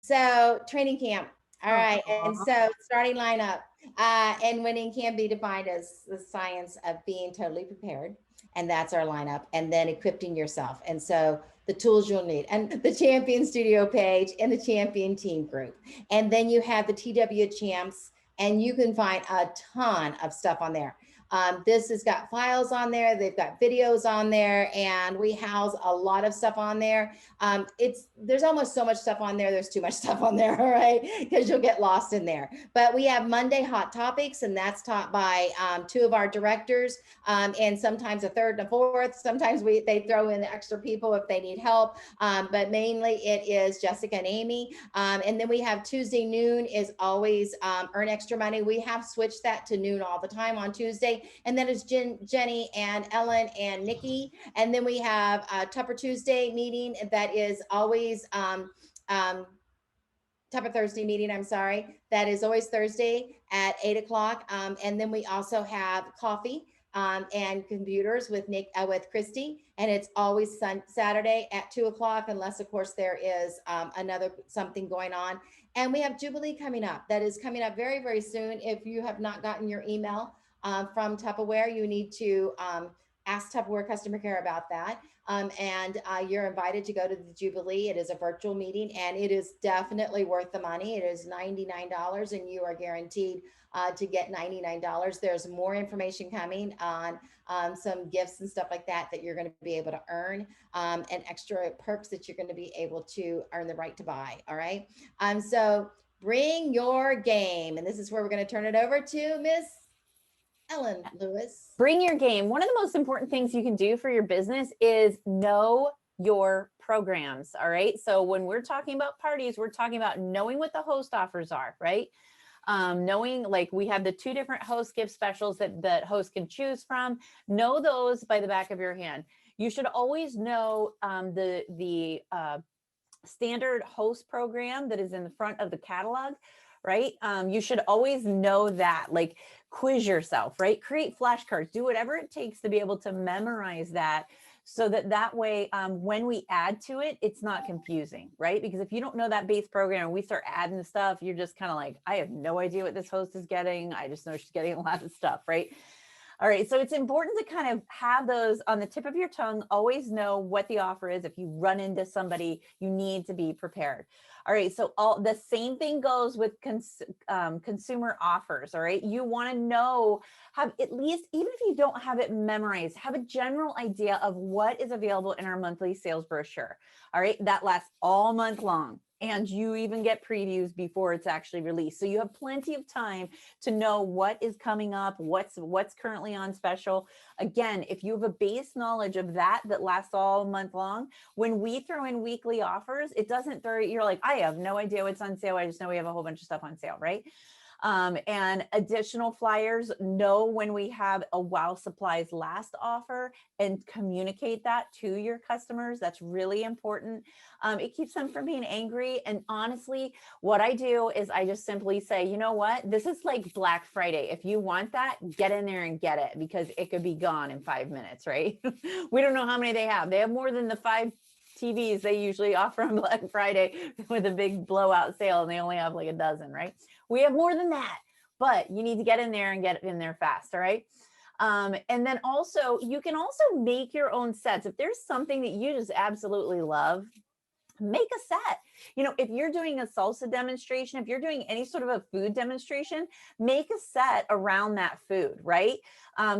So training camp. All right. And Aw. so starting lineup, and winning can be defined as the science of being totally prepared. And that's our lineup. And then equipping yourself. And so the tools you'll need and the champion studio page and the champion team group. And then you have the TW champs, and you can find a ton of stuff on there. This has got files on there. They've got videos on there, and we house a lot of stuff on there. It's there's almost so much stuff on there. There's too much stuff on there, all right, because you'll get lost in there. But we have Monday hot topics, and that's taught by two of our directors, and sometimes a third and a fourth. Sometimes they throw in extra people if they need help, but mainly it is Jessica and Amy. And then we have Tuesday noon is always earn extra money. We have switched that to noon all the time on Tuesday, and then it's Jenny and Ellen and Nikki. And then we have a Tupper Tuesday meeting that is always Tupper Thursday meeting, I'm sorry. That is always Thursday at 8 o'clock. And then we also have coffee and computers with with Christy, and it's always Saturday at 2 o'clock, unless of course there is another something going on. And we have Jubilee coming up. That is coming up very, very soon. If you have not gotten your email from Tupperware, you need to ask Tupperware customer care about that. And you're invited to go to the Jubilee. It is a virtual meeting, and it is definitely worth the money. It is $99, and you are guaranteed to get $99. There's more information coming on some gifts and stuff like that you're going to be able to earn, and extra perks that you're going to be able to earn the right to buy. All right. So bring your game, and this is where we're going to turn it over to Miss Ellen Lewis. Bring your game. One of the most important things you can do for your business is know your programs. All right. So when we're talking about parties, we're talking about knowing what the host offers are, right? Knowing, like, we have the two different host gift specials that hosts can choose from. Know those by the back of your hand. You should always know the standard host program that is in the front of the catalog, right? You should always know that, like, quiz yourself, right? Create flashcards, do whatever it takes to be able to memorize that, so that way, when we add to it, it's not confusing, right? Because if you don't know that base program and we start adding the stuff, you're just kind of like, I have no idea what this host is getting. I just know she's getting a lot of stuff, right? All right, so it's important to kind of have those on the tip of your tongue. Always know what the offer is. If you run into somebody, you need to be prepared. All right, so the same thing goes with consumer offers. All right, you want to know, have at least, even if you don't have it memorized, have a general idea of what is available in our monthly sales brochure. All right, that lasts all month long. And you even get previews before it's actually released. So you have plenty of time to know what is coming up, what's currently on special. Again, if you have a base knowledge of that lasts all month long, when we throw in weekly offers, it doesn't throw, you're like, I have no idea what's on sale. I just know we have a whole bunch of stuff on sale, right? And additional flyers, know when we have a while supplies last offer and communicate that to your customers. That's really important. It keeps them from being angry. And honestly, what I do is I just simply say, you know what, this is like Black Friday. If you want that, get in there and get it, because it could be gone in 5 minutes, right? We don't know how many they have. They have more than the 5 TVs they usually offer on Black Friday with a big blowout sale, and they only have like a dozen, right? We have more than that, but you need to get in there and get in there fast. All right. And then also, you can also make your own sets. If there's something that you just absolutely love, make a set. You know, if you're doing a salsa demonstration, if you're doing any sort of a food demonstration, make a set around that food, right?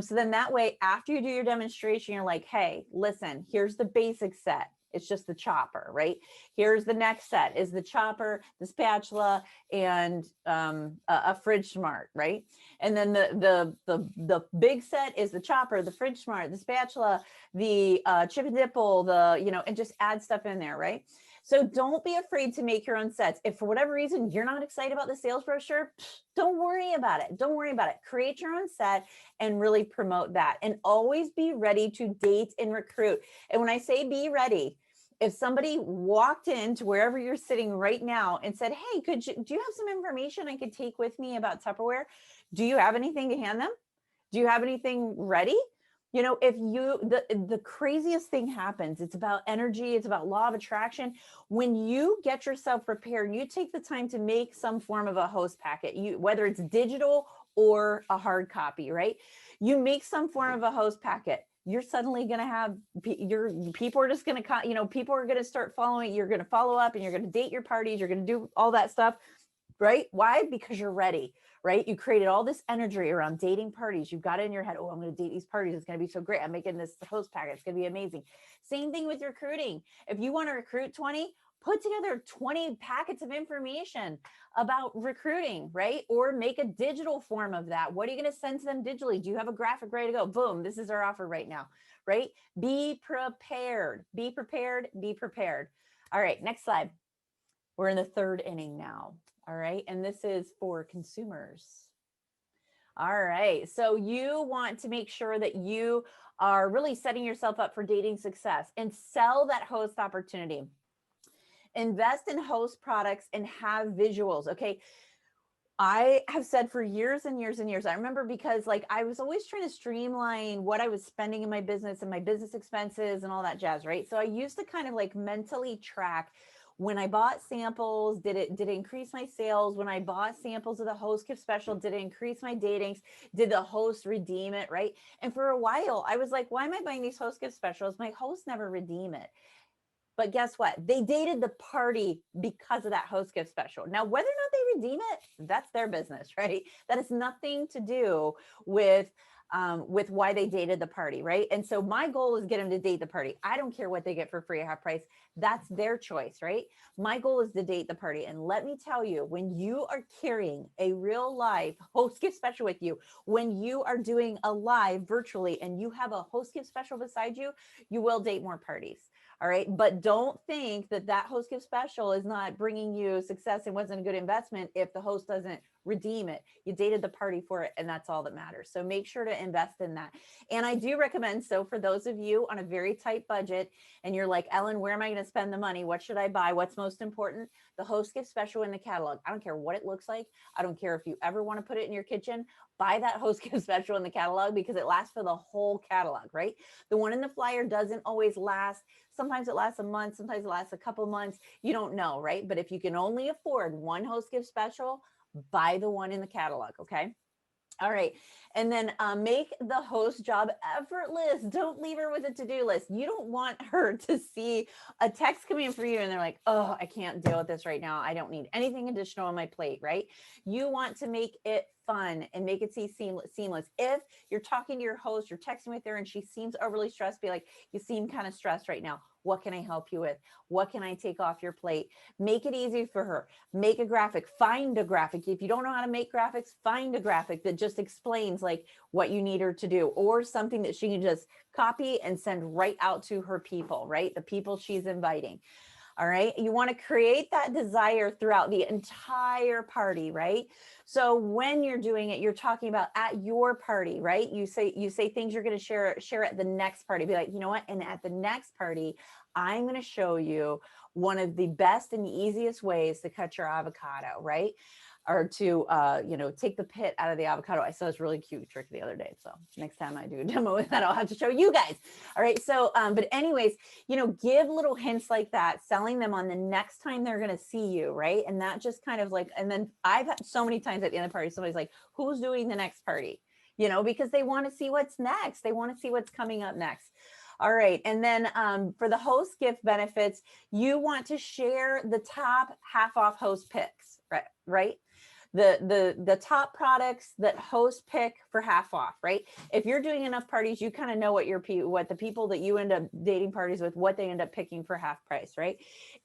So then that way, after you do your demonstration, you're like, hey, listen, here's the basic set. It's just the chopper, right? Here's the next set is the chopper, the spatula, and a fridge smart, right? And then the big set is the chopper, the fridge smart, the spatula, the chip and dipple, and just add stuff in there, right? So don't be afraid to make your own sets. If for whatever reason you're not excited about the sales brochure, don't worry about it. Don't worry about it. Create your own set and really promote that. And always be ready to date and recruit. And when I say be ready, if somebody walked into wherever you're sitting right now and said, hey, do you have some information I could take with me about Tupperware? Do you have anything to hand them? Do you have anything ready? You know, if you the craziest thing happens, it's about energy, it's about law of attraction. When you get yourself prepared, you take the time to make some form of a host packet, you whether it's digital or a hard copy, right? You make some form of a host packet. You're suddenly going to have your people are just going to, you know, people are going to start following. You're going to follow up and you're going to date your parties. You're going to do all that stuff, right? Why? Because you're ready, right? You created all this energy around dating parties. You've got it in your head. Oh, I'm going to date these parties. It's going to be so great. I'm making this host packet. It's going to be amazing. Same thing with recruiting. If you want to recruit 20, put together 20 packets of information about recruiting, right? Or make a digital form of that. What are you going to send to them digitally? Do you have a graphic ready to go? Boom, this is our offer right now, right? Be prepared, be prepared, be prepared. All right, next slide. We're in the third inning now. All right. And this is for consumers. All right. So you want to make sure that you are really setting yourself up for dating success and sell that host opportunity. Invest in host products and have visuals. Okay. I have said for years and years and years, I remember because like I was always trying to streamline what I was spending in my business and my business expenses and all that jazz, right? So I used to kind of like mentally track when I bought samples, did it increase my sales? When I bought samples of the host gift special, did it increase my datings? Did the host redeem it, right? And for a while, I was like, why am I buying these host gift specials? My hosts never redeem it. But guess what? They dated the party because of that host gift special. Now, whether or not they redeem it, that's their business, right? That has nothing to do with why they dated the party, right? And so my goal is get them to date the party. I don't care what they get for free or half price. That's their choice, right? My goal is to date the party. And let me tell you, when you are carrying a real live host gift special with you, when you are doing a live virtually and you have a host gift special beside you, you will date more parties. All right. But don't think that that host gift special is not bringing you success and wasn't a good investment if the host doesn't redeem it. You dated the party for it, and that's all that matters. So make sure to invest in that. And I do recommend, so for those of you on a very tight budget and you're like, Ellen, where am I going to spend the money? What should I buy? What's most important? The host gift special in the catalog. I don't care what it looks like. I don't care if you ever want to put it in your kitchen. Buy that host gift special in the catalog because it lasts for the whole catalog, right? The one in the flyer doesn't always last. Sometimes it lasts a month, sometimes it lasts a couple months. You don't know, right? But if you can only afford one host gift special, buy the one in the catalog, okay? All right. And then make the host job effortless. Don't leave her with a to-do list. You don't want her to see a text coming in for you and they're like, oh, I can't deal with this right now. I don't need anything additional on my plate, right? You want to make it fun and make it seamless. If you're talking to your host, you're texting with her and she seems overly stressed, be like, you seem kind of stressed right now. What can I help you with? What can I take off your plate? Make it easy for her. Make a graphic, find a graphic. If you don't know how to make graphics, find a graphic that just explains like what you need her to do or something that she can just copy and send right out to her people, right? The people she's inviting. All right. You want to create that desire throughout the entire party, right? So when you're doing it, you're talking about at your party, right? You say things you're going to share at the next party. Be like, you know what? And at the next party, I'm going to show you one of the best and easiest ways to cut your avocado, right? Or to take the pit out of the avocado. I saw this really cute trick the other day. So next time I do a demo with that, I'll have to show you guys. All right. So, but anyways, give little hints like that, selling them on the next time they're going to see you. Right. And that just kind of like, and then I've had so many times at the end of the party, somebody's like, who's doing the next party? Because they want to see what's next. They want to see what's coming up next. All right. And then for the host gift benefits, you want to share the top half off host picks, right? The top products that hosts pick for half off, right? If you're doing enough parties, you kind of know what the people that you end up dating parties with, what they end up picking for half price, right?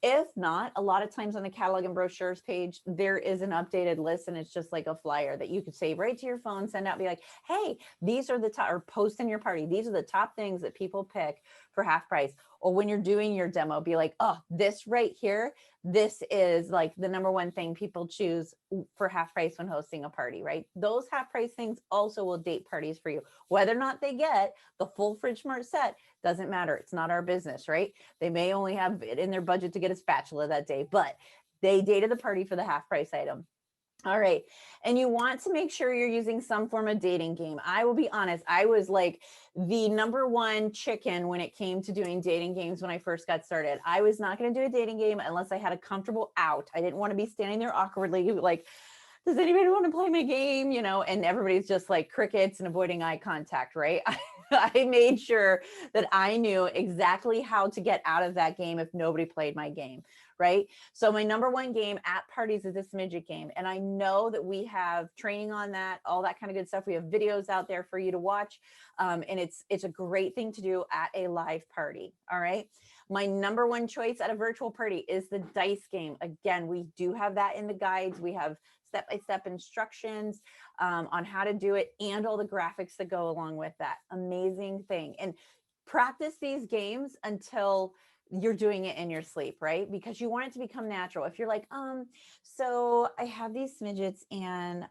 If not, a lot of times on the catalog and brochures page, there is an updated list and it's just like a flyer that you could save right to your phone, send out, be like, hey, these are the top, or post in your party. These are the top things that people pick for half price. Or when you're doing your demo, be like, oh, this right here, this is like the number one thing people choose for half price when hosting a party, right? Those half price things also will date parties for you. Whether or not they get the full Fridge Smart set doesn't matter. It's not our business, right? They may only have it in their budget to get a spatula that day, but they dated the party for the half price item. All right. And you want to make sure you're using some form of dating game. I will be honest, I was like the number one chicken when it came to doing dating games when I first got started. I was not going to do a dating game unless I had a comfortable out. I didn't want to be standing there awkwardly, like, does anybody want to play my game? You know, and everybody's just like crickets and avoiding eye contact, right? I made sure that I knew exactly how to get out of that game if nobody played my game, right? So my number one game at parties is this midget game. And I know that we have training on that, all that kind of good stuff. We have videos out there for you to watch. And it's a great thing to do at a live party. All right. My number one choice at a virtual party is the dice game. Again, we do have that in the guides. We have step-by-step instructions on how to do it and all the graphics that go along with that. Amazing thing. And practice these games until you're doing it in your sleep, right? Because you want it to become natural. If you're like, so I have these midgets and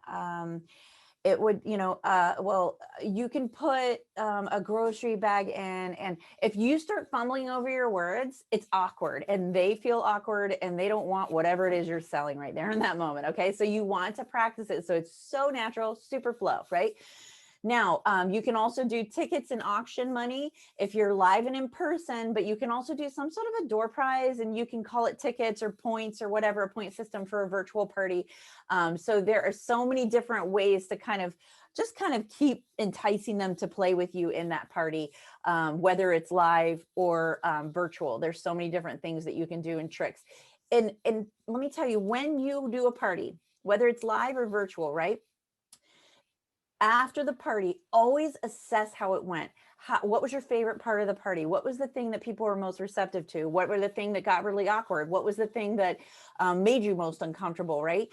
it would, well, you can put a grocery bag in, and if you start fumbling over your words, it's awkward and they feel awkward and they don't want whatever it is you're selling right there in that moment. Okay. So you want to practice it. So it's so natural, super flow, right? Now, you can also do tickets and auction money if you're live and in person, but you can also do some sort of a door prize and you can call it tickets or points or whatever, a point system for a virtual party. So there are so many different ways to kind of keep enticing them to play with you in that party, whether it's live or virtual. There's so many different things that you can do and tricks. And let me tell you, when you do a party, whether it's live or virtual, right? After the party, always assess how it went. What was your favorite part of the party? What was the thing that people were most receptive to? What were the thing that got really awkward? What was the thing that made you most uncomfortable, right?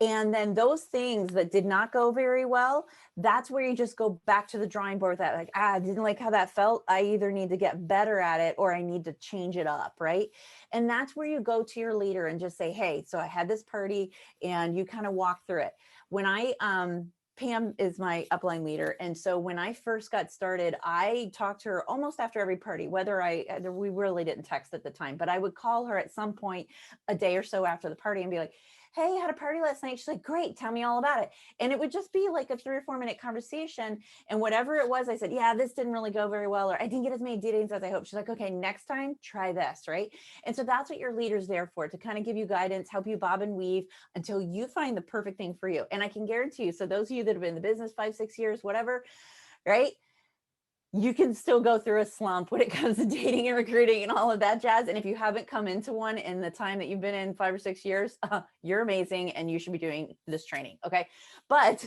And then those things that did not go very well, that's where you just go back to the drawing board. That like, I didn't like how that felt. I either need to get better at it or I need to change it up, right? And that's where you go to your leader and just say, hey, so I had this party, and you kind of walk through it. When I Pam is my upline leader. And so when I first got started, I talked to her almost after every party, we really didn't text at the time, but I would call her at some point a day or so after the party and be like, hey, I had a party last night. She's like, great, tell me all about it. And it would just be like a 3 or 4 minute conversation. And whatever it was, I said, yeah, this didn't really go very well, or I didn't get as many datings as I hoped. She's like, okay, next time, try this, right? And so that's what your leader's there for, to kind of give you guidance, help you bob and weave until you find the perfect thing for you. And I can guarantee you, so those of you that have been in the business 5, 6 years, whatever, right? You can still go through a slump when it comes to dating and recruiting and all of that jazz. And if you haven't come into one in the time that you've been in 5 or 6 years, you're amazing and you should be doing this training. Okay. But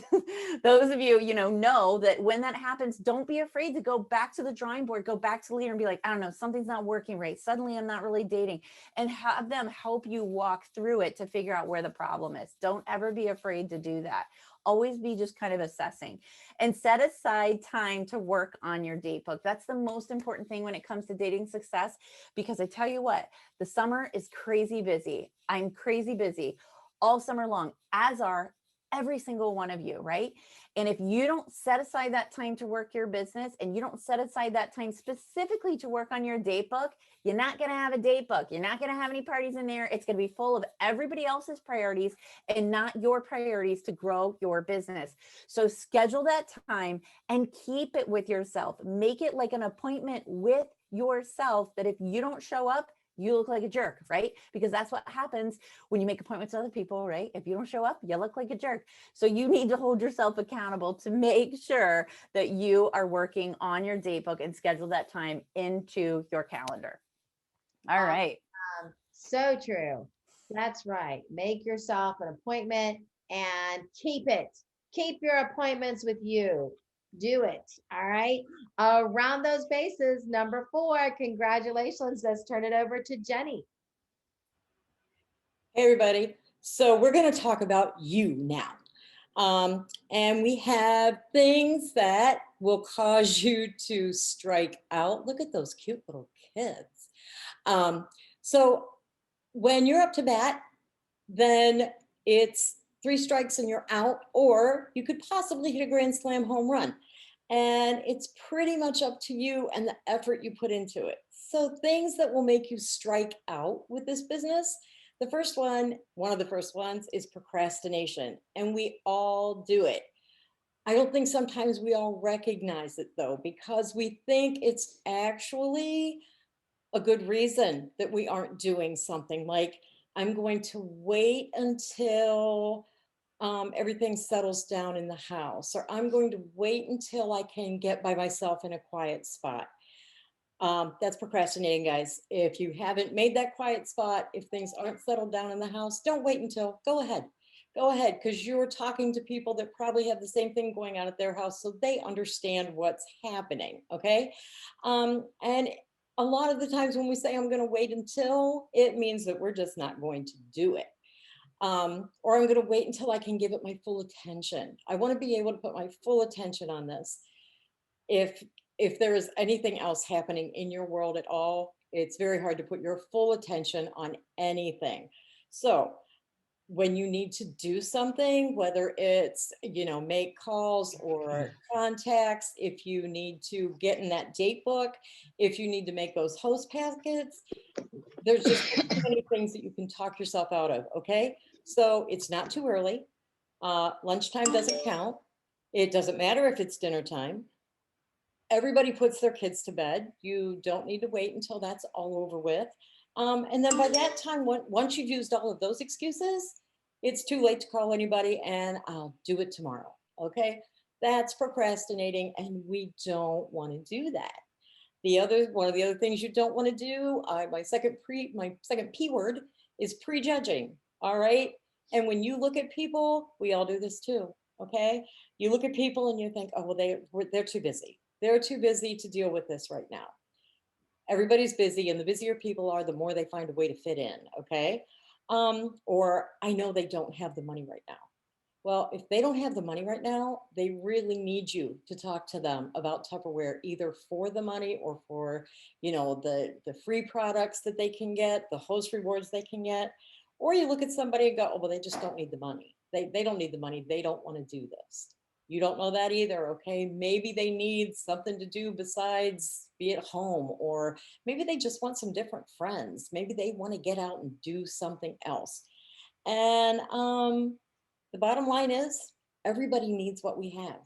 those of you, know that when that happens, don't be afraid to go back to the drawing board, go back to the leader and be like, I don't know, something's not working right. Suddenly I'm not really dating, and have them help you walk through it to figure out where the problem is. Don't ever be afraid to do that. Always be just kind of assessing, and set aside time to work on your date book. That's the most important thing when it comes to dating success, because I tell you what, the summer is crazy busy. I'm crazy busy all summer long, as are every single one of you, right? And if you don't set aside that time to work your business, and you don't set aside that time specifically to work on your date book, you're not going to have a date book. You're not going to have any parties in there. It's going to be full of everybody else's priorities and not your priorities to grow your business. So schedule that time and keep it with yourself. Make it like an appointment with yourself, that if you don't show up, you look like a jerk, right? Because that's what happens when you make appointments with other people, right? If you don't show up, you look like a jerk. So you need to hold yourself accountable to make sure that you are working on your date book and schedule that time into your calendar. All right. So true. That's right. Make yourself an appointment and keep it. Keep your appointments with you. Do it. All right. Around those bases, number 4, congratulations. Let's turn it over to Jenny. Hey, everybody. So we're going to talk about you now. And we have things that will cause you to strike out. Look at those cute little kids. So when you're up to bat, then it's 3 strikes and you're out, or you could possibly hit a grand slam home run. And it's pretty much up to you and the effort you put into it. So things that will make you strike out with this business, The first one of the first ones is procrastination, and we all do it. I don't think sometimes we all recognize it though, because we think it's actually a good reason that we aren't doing something. Like, I'm going to wait until everything settles down in the house, or I'm going to wait until I can get by myself in a quiet spot. That's procrastinating, guys. If you haven't made that quiet spot, if things aren't settled down in the house, don't wait until, go ahead. Go ahead, because you're talking to people that probably have the same thing going on at their house, so they understand what's happening, okay? And a lot of the times when we say, I'm going to wait until, it means that we're just not going to do it. Or I'm going to wait until I can give it my full attention. I want to be able to put my full attention on this. If if there is anything else happening in your world at all, it's very hard to put your full attention on anything. So when you need to do something, whether it's, make calls or contacts, if you need to get in that date book, if you need to make those host packets, there's just so many things that you can talk yourself out of. Okay. So it's not too early. Lunchtime doesn't count. It doesn't matter if it's dinner time. Everybody puts their kids to bed. You don't need to wait until that's all over with. And then by that time, once you've used all of those excuses, it's too late to call anybody, and I'll do it tomorrow. Okay. That's procrastinating, and we don't want to do that. One of the other things you don't want to do, my second P word is prejudging. All right. And when you look at people, we all do this too. Okay. You look at people and you think, oh, well, they're too busy. They're too busy to deal with this right now. Everybody's busy, and the busier people are, the more they find a way to fit in. Okay. Or I know they don't have the money right now. Well, if they don't have the money right now, they really need you to talk to them about Tupperware, either for the money or for, the free products that they can get, the host rewards they can get. Or you look at somebody and go, oh, well, they just don't need the money. They don't need the money. They don't want to do this. You don't know that either. Okay. Maybe they need something to do besides be at home, or maybe they just want some different friends. Maybe they want to get out and do something else. And the bottom line is, everybody needs what we have.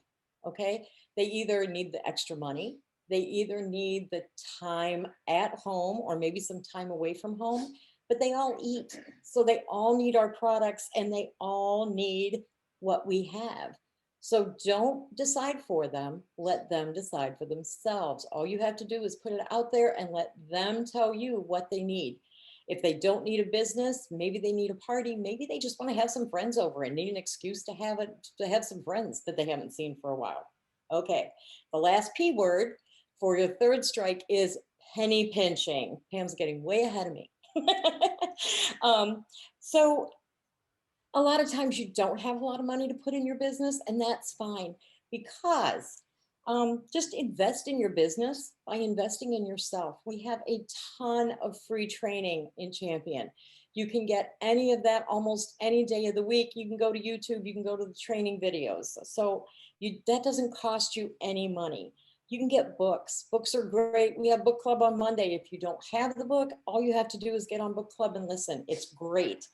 Okay. They either need the extra money, they either need the time at home, or maybe some time away from home, but they all eat. So they all need our products, and they all need what we have. So don't decide for them. Let them decide for themselves. All you have to do is put it out there and let them tell you what they need. If they don't need a business, maybe they need a party, maybe they just want to have some friends over and need an excuse to have some friends that they haven't seen for a while. Okay. The last P word for your third strike is penny pinching. Pam's getting way ahead of me. um, so a lot of times you don't have a lot of money to put in your business, and that's fine, because just invest in your business by investing in yourself. We have a ton of free training in Champion. You can get any of that almost any day of the week. You can go to YouTube, you can go to the training videos. So that doesn't cost you any money. You can get books. Books are great. We have book club on Monday. If you don't have the book, all you have to do is get on book club and listen. It's great.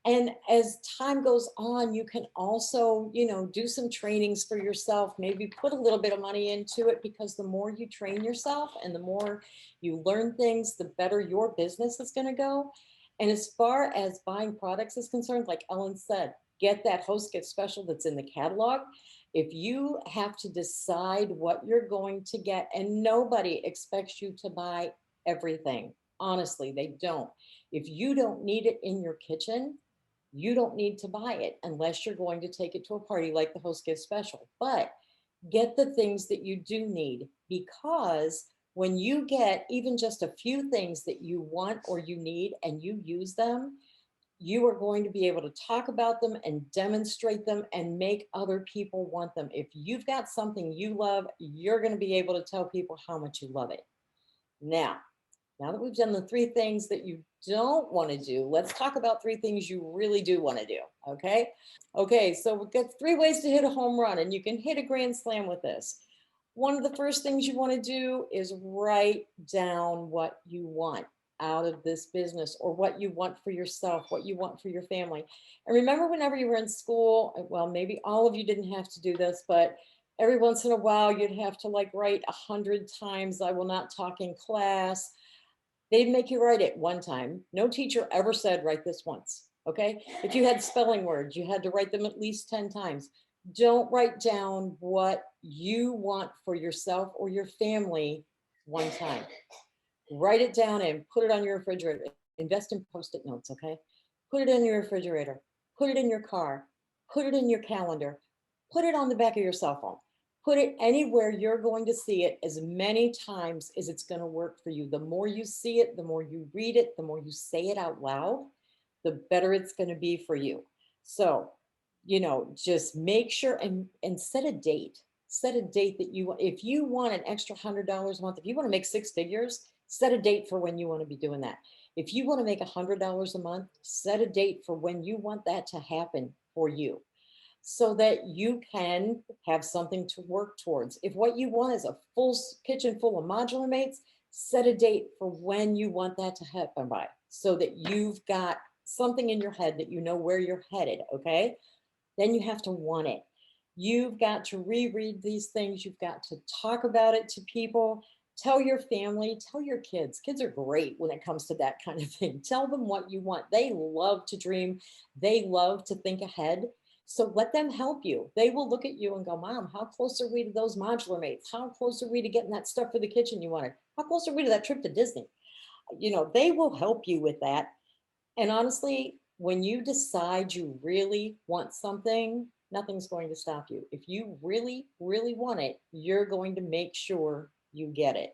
And as time goes on, you can also, do some trainings for yourself, maybe put a little bit of money into it, because the more you train yourself and the more you learn things, the better your business is going to go. And as far as buying products is concerned, like Ellen said, get that host gift special that's in the catalog. If you have to decide what you're going to get, and nobody expects you to buy everything, honestly, they don't. If you don't need it in your kitchen, you don't need to buy it unless you're going to take it to a party like the host gift special. But get the things that you do need, because when you get even just a few things that you want or you need and you use them, you are going to be able to talk about them and demonstrate them and make other people want them. If you've got something you love, you're going to be able to tell people how much you love it. Now that we've done the three things that you don't want to do, let's talk about three things you really do want to do. Okay. Okay. So we've got 3 ways to hit a home run, and you can hit a grand slam with this. One of the first things you want to do is write down what you want. out of this business, or what you want for yourself, what you want for your family. And remember, whenever you were in school, well, maybe all of you didn't have to do this, but every once in a while you'd have to like write 100 times, I will not talk in class. They'd make you write it one time. No teacher ever said, write this once. Okay. If you had spelling words, you had to write them at least 10 times. Don't write down what you want for yourself or your family one time. Write it down and put it on your refrigerator. Invest in post-it notes. Okay. Put it in your refrigerator, put it in your car, put it in your calendar, put it on the back of your cell phone. Put it anywhere you're going to see it as many times as it's going to work for you. The more you see it, the more you read it, the more you say it out loud, the better it's going to be for you. So, just make sure and set a date. Set a date that you want. If you want an extra $100 a month, if you want to make six figures, set a date for when you want to be doing that. If you want to make $100 a month, set a date for when you want that to happen for you, so that you can have something to work towards. If what you want is a full kitchen full of modular mates, set a date for when you want that to happen by, so that you've got something in your head that you know where you're headed, okay? Then you have to want it. You've got to reread these things. You've got to talk about it to people. Tell your family, tell your kids. Kids are great when it comes to that kind of thing. Tell them what you want. They love to dream. They love to think ahead. So let them help you. They will look at you and go, Mom, how close are we to those modular mates? How close are we to getting that stuff for the kitchen you wanted? How close are we to that trip to Disney? They will help you with that. And honestly, when you decide you really want something, nothing's going to stop you. If you really, really want it, you're going to make sure you get it.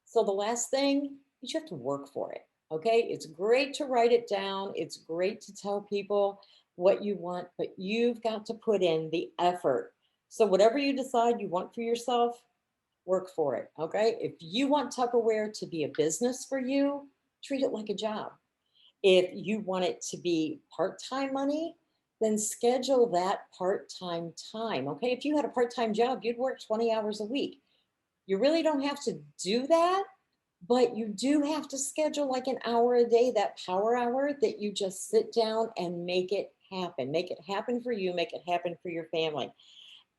So the last thing is you have to work for it. Okay. It's great to write it down. It's great to tell people what you want, but you've got to put in the effort. So whatever you decide you want for yourself, work for it. Okay. If you want Tupperware to be a business for you, treat it like a job. If you want it to be part-time money, then schedule that part-time time. Okay. If you had a part-time job, you'd work 20 hours a week. You really don't have to do that, but you do have to schedule like an hour a day, that power hour that you just sit down and make it happen. Make it happen for you, make it happen for your family.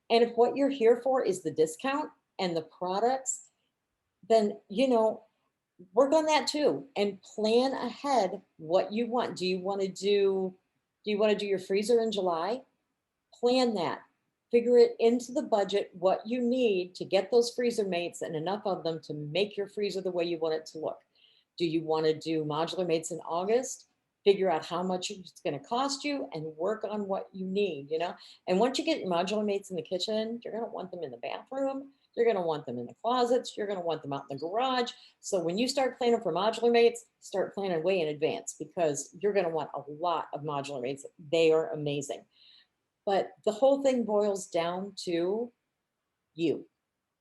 And if what you're here for is the discount and the products, then, work on that too and plan ahead what you want. Do you want to do your freezer in July? Plan that. Figure it into the budget what you need to get those freezer mates and enough of them to make your freezer the way you want it to look. Do you want to do modular mates in August? Figure out how much it's going to cost you and work on what you need. And once you get modular mates in the kitchen, you're going to want them in the bathroom. You're going to want them in the closets. You're going to want them out in the garage. So when you start planning for modular mates, start planning way in advance, because you're going to want a lot of modular mates. They are amazing. But the whole thing boils down to you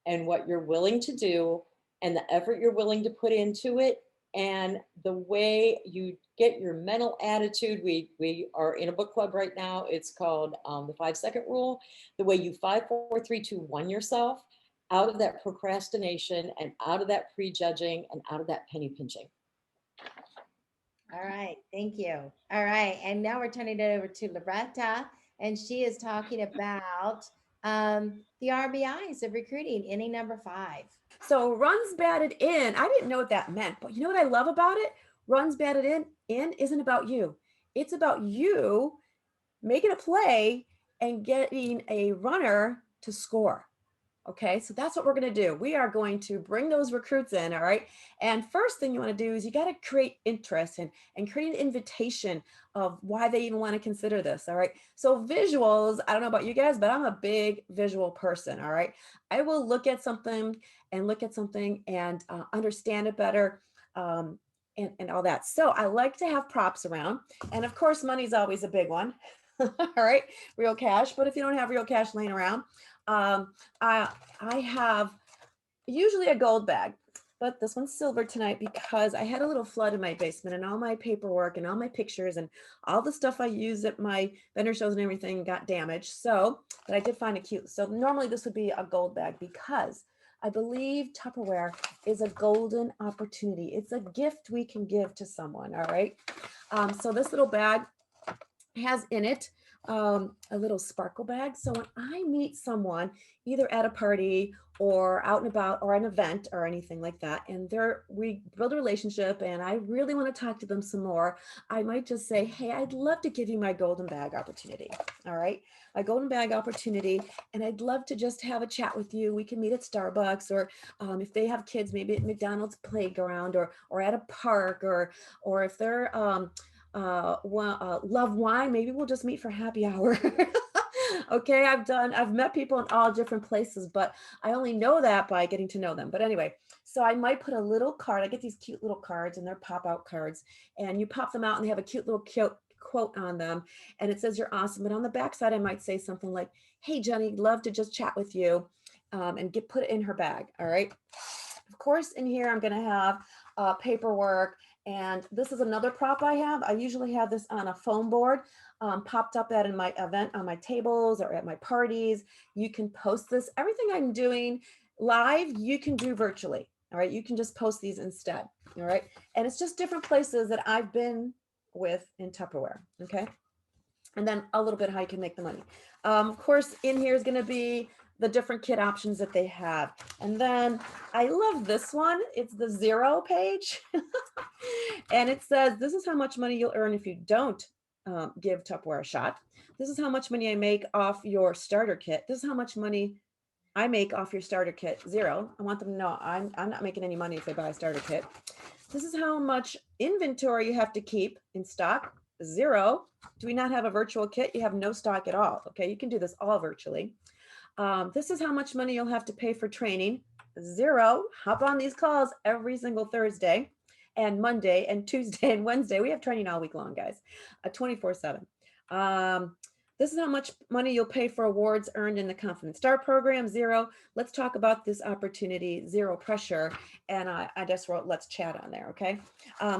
and what you're willing to do and the effort you're willing to put into it and the way you get your mental attitude. We are in a book club right now. It's called the 5-second rule. The way you 5, 4, 3, 2, 1 yourself out of that procrastination and out of that prejudging and out of that penny pinching. All right, thank you. All right, and now we're turning it over to Loretta, and she is talking about the RBIs of recruiting, inning number 5. So runs batted in, I didn't know what that meant, but you know what I love about it? Runs batted in isn't about you. It's about you making a play and getting a runner to score. Okay, so that's what we're going to do. We are going to bring those recruits in, all right? And first thing you want to do is you got to create interest and create an invitation of why they even want to consider this, all right? So visuals, I don't know about you guys, but I'm a big visual person, all right? I will look at something and understand it better and all that. So I like to have props around. And of course, money's always a big one, all right? Real cash, but if you don't have real cash laying around, I have usually a gold bag, but this one's silver tonight because I had a little flood in my basement and all my paperwork and all my pictures and all the stuff I use at my vendor shows and everything got damaged. But I did find it cute. So normally this would be a gold bag because I believe Tupperware is a golden opportunity. It's a gift we can give to someone. All right. So this little bag has in it a little sparkle bag. So when I meet someone, either at a party or out and about or an event or anything like that, and we build a relationship and I really want to talk to them some more, I might just say, hey, I'd love to give you my golden bag opportunity. All right. My golden bag opportunity. And I'd love to just have a chat with you. We can meet at Starbucks, or if they have kids, maybe at McDonald's playground, or at a park, or if they're love wine, maybe we'll just meet for happy hour. Okay, I've met people in all different places, but I only know that by getting to know them. But anyway, so I might put a little card. I get these cute little cards, and they're pop-out cards, and you pop them out and they have a cute little quote on them, and it says you're awesome. But on the back side, I might say something like, hey Jenny, love to just chat with you, and put it in her bag. All right. Of course, in here I'm going to have paperwork. And this is another prop I have. I usually have this on a foam board, popped up at in my event on my tables or at my parties. You can post this. Everything I'm doing live, you can do virtually. All right. You can just post these instead. All right. And it's just different places that I've been with in Tupperware. Okay. And then a little bit how you can make the money. Of course, in here is going to be the different kit options that they have. And then I love this one. It's the 0 page. And it says, this is how much money you'll earn if you don't give Tupperware a shot. This is how much money I make off your starter kit. This is how much money I make off your starter kit. 0. I want them to know I'm not making any money if they buy a starter kit. This is how much inventory you have to keep in stock. 0. Do we not have a virtual kit? You have no stock at all. Okay, you can do this all virtually. This is how much money you'll have to pay for training. 0. Hop on these calls every single Thursday and Monday and Tuesday and Wednesday. We have training all week long, guys, 24/7. This is how much money you'll pay for awards earned in the Confident Start program. 0. Let's talk about this opportunity. 0 pressure. And I just wrote, let's chat on there. Okay.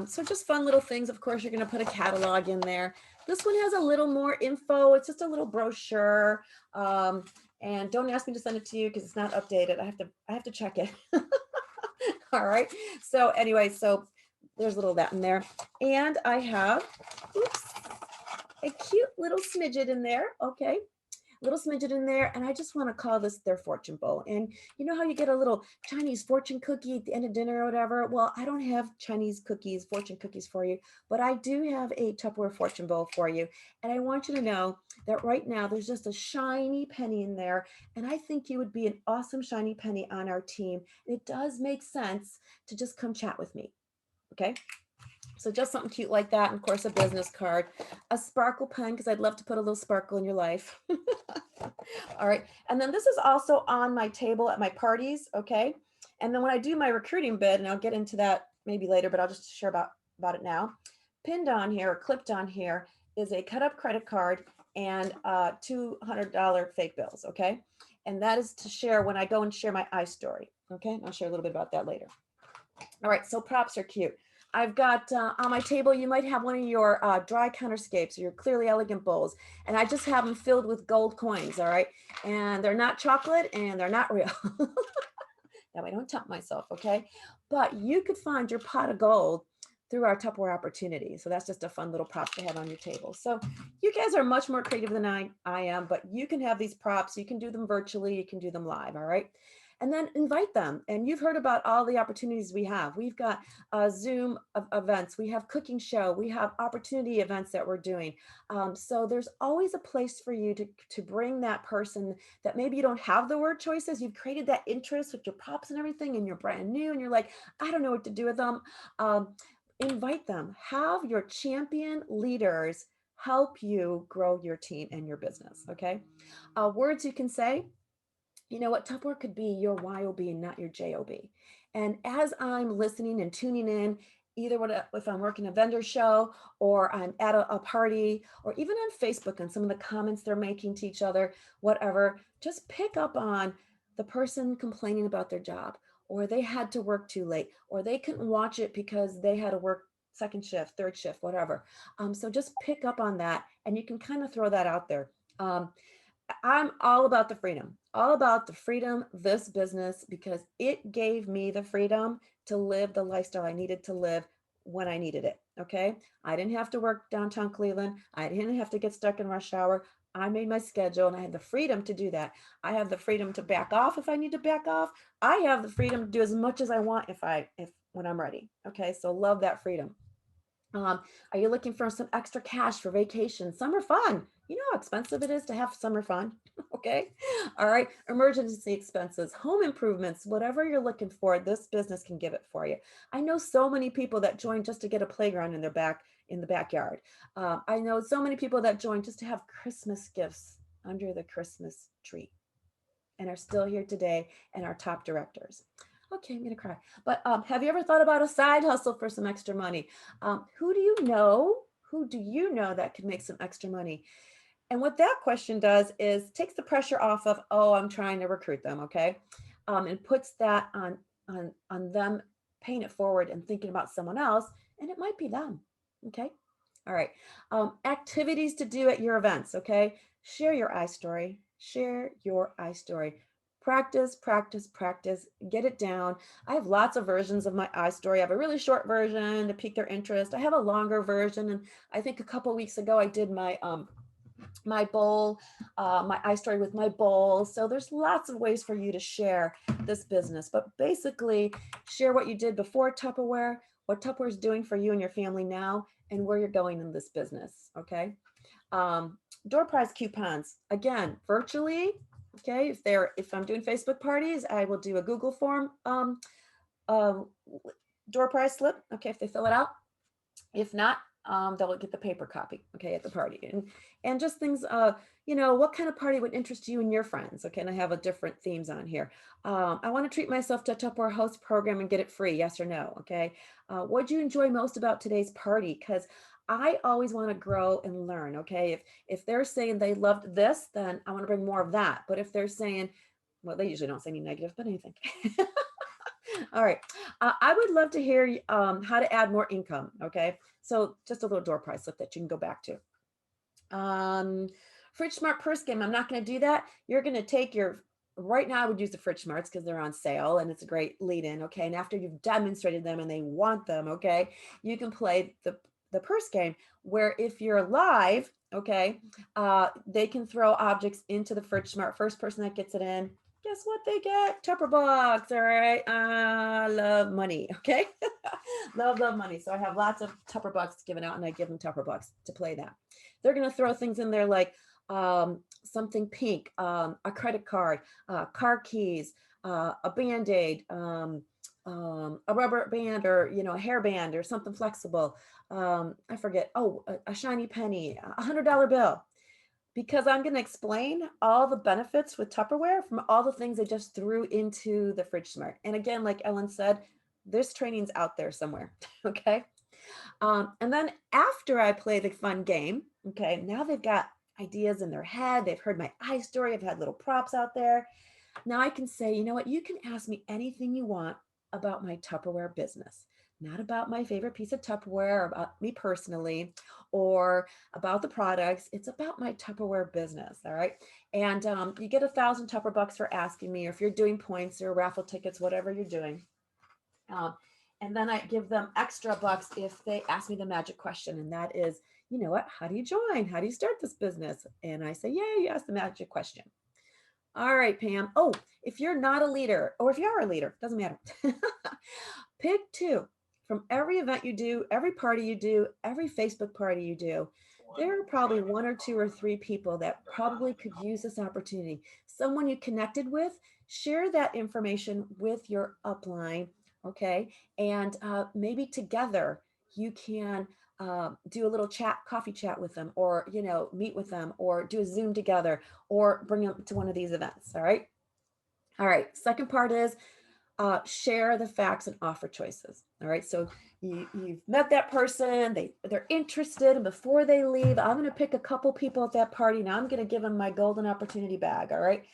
So just fun little things. Of course, you're going to put a catalog in there. This one has a little more info. It's just a little brochure. And don't ask me to send it to you because it's not updated. I have to check it. All right. So anyway, so there's a little of that in there. And I have, oops, a cute little smidget in there. Okay. Little smidget in there. And I just want to call this their fortune bowl. And you know how you get a little Chinese fortune cookie at the end of dinner or whatever? Well, I don't have Chinese cookies, fortune cookies for you, but I do have a Tupperware fortune bowl for you. And I want you to know that right now there's just a shiny penny in there. And I think you would be an awesome shiny penny on our team. It does make sense to just come chat with me. Okay. So just something cute like that. And of course, a business card, a sparkle pen, because I'd love to put a little sparkle in your life. All right. And then this is also on my table at my parties. Okay. And then when I do my recruiting bid, and I'll get into that maybe later, but I'll just share about it now. Pinned on here, or clipped on here, is a cut up credit card and $200 fake bills. Okay. And that is to share when I go and share my iStory. Okay. I'll share a little bit about that later. All right. So props are cute. I've got on my table, you might have one of your dry counterscapes or your clearly elegant bowls. And I just have them filled with gold coins. All right. And they're not chocolate and they're not real. That way I don't tempt myself. Okay. But you could find your pot of gold through our Tupperware opportunity. So that's just a fun little prop to have on your table. So you guys are much more creative than I am, but you can have these props. You can do them virtually. You can do them live. All right. And then invite them. And you've heard about all the opportunities we have. We've got Zoom events. We have cooking show. We have opportunity events that we're doing. So there's always a place for you to bring that person that maybe you don't have the word choices. You've created that interest with your props and everything, and you're brand new and you're like, I don't know what to do with them. Invite them. Have your champion leaders help you grow your team and your business. Okay. Words you can say. You know what, Tupperware could be your YOB and not your JOB. And as I'm listening and tuning in, either if I'm working a vendor show or I'm at a party or even on Facebook and some of the comments they're making to each other, whatever, just pick up on the person complaining about their job, or they had to work too late, or they couldn't watch it because they had to work second shift, third shift, whatever. So just pick up on that and you can kind of throw that out there. I'm all about the freedom, all about the freedom, this business, because it gave me the freedom to live the lifestyle I needed to live when I needed it. Okay. I didn't have to work downtown Cleveland. I didn't have to get stuck in rush hour. I made my schedule and I had the freedom to do that. I have the freedom to back off if I need to back off. I have the freedom to do as much as I want if when I'm ready. Okay. So love that freedom. Are you looking for some extra cash for vacation? Summer fun. You know how expensive it is to have summer fun. Okay. All right. Emergency expenses, home improvements, whatever you're looking for, this business can give it for you. I know so many people that join just to get a playground in the backyard. I know so many people that join just to have Christmas gifts under the Christmas tree and are still here today and are top directors. Okay, I'm gonna cry. But have you ever thought about a side hustle for some extra money? Who do you know? Who do you know that could make some extra money? And what that question does is takes the pressure off of, oh, I'm trying to recruit them, okay, and puts that on them paying it forward and thinking about someone else, and it might be them, okay. All right, activities to do at your events, okay. Share your I story. Share your I story. Practice, practice, practice. Get it down. I have lots of versions of my I story. I have a really short version to pique their interest. I have a longer version, and I think a couple weeks ago I did my bowl, my I story with my bowl. So there's lots of ways for you to share this business, but basically share what you did before Tupperware, what Tupperware is doing for you and your family now, and where you're going in this business. Okay. Door prize coupons, again, virtually. Okay. If I'm doing Facebook parties, I will do a Google form, um, door prize slip. Okay. If they fill it out. If not, they'll get the paper copy, okay, at the party. And just things, what kind of party would interest you and your friends? Okay, and I have a different themes on here. I want to treat myself to a Tupperware host program and get it free, yes or no, okay? What'd you enjoy most about today's party? Because I always want to grow and learn, okay? If they're saying they loved this, then I want to bring more of that. But if they're saying, well, they usually don't say any negative, but anything. All right. I would love to hear how to add more income. Okay. So just a little door prize slip that you can go back to. Fridge Smart purse game. I'm not going to do that. You're going to take right now I would use the Fridge Smarts because they're on sale and it's a great lead in. Okay. And after you've demonstrated them and they want them, okay, you can play the purse game where if you're live, okay, they can throw objects into the Fridge Smart. First person that gets it in, guess what they get? Tupper box. All right. I love money. Okay. love money. So I have lots of Tupper bucks given out and I give them Tupper bucks to play that. They're going to throw things in there like something pink, a credit card, car keys, a Band-Aid, a rubber band or, a hairband or something flexible. I forget. Oh, a shiny penny, $100 bill. Because I'm going to explain all the benefits with Tupperware from all the things I just threw into the Fridge Smart. And again, like Ellen said, this training's out there somewhere. Okay. And then after I play the fun game, okay, now they've got ideas in their head. They've heard my I story. I've had little props out there. Now I can say, you know what, you can ask me anything you want about my Tupperware business, not about my favorite piece of Tupperware or about me personally or about the products. It's about my Tupperware business. All right. And you get 1,000 Tupper bucks for asking me, or if you're doing points or raffle tickets, whatever you're doing. And then I give them extra bucks if they ask me the magic question. And that is, you know what, how do you join? How do you start this business? And I say, yeah, you ask the magic question. All right, Pam. Oh, if you're not a leader, or if you are a leader, doesn't matter. Pick two from every event you do, every party you do, every Facebook party you do. There are probably 1 or 2 or 3 people that probably could use this opportunity. Someone you connected with, share that information with your upline, okay? And maybe together you can do a little coffee chat with them, or meet with them, or do a Zoom together, or bring them to one of these events. All right. Second part is share the facts and offer choices. All right. So you've met that person, they're interested, and before they leave, I'm going to pick a couple people at that party. Now I'm going to give them my golden opportunity bag. All right.